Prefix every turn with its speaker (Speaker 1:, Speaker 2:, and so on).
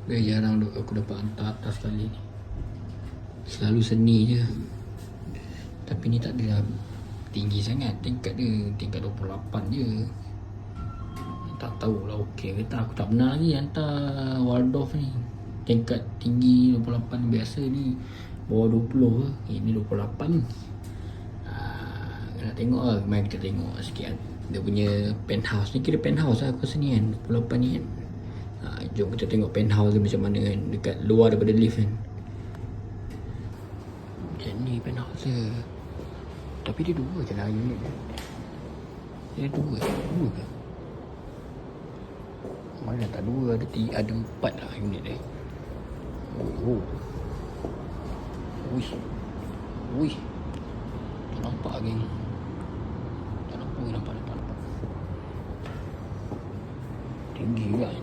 Speaker 1: Jarang aku dapat hantar atas kali ni. Selalu seni je. Tapi ni tak ada tinggi sangat. Tingkat dia tingkat 28 je. Tak tahulah okey ke tak. Aku tak pernah lagi hantar Waldorf ni. Tingkat tinggi 28 biasa ni bawah 20 ke. Ini 28 ni. Nak tengok lah. Mari kita tengok sikit kan. Dia punya penthouse ni kira penthouse lah aku rasa ni kan. 28 ni kan. Jom kita tengok penthouse dia macam mana kan. Dekat luar daripada lift kan. Macam ni penthouse dia. Tapi dia dua je lah unit dia. Dia dua ke? Mana tak dua, ada empat lah unit dia. Oh. Ui. Tak nampak geng. Tak nampak. Tinggi kan.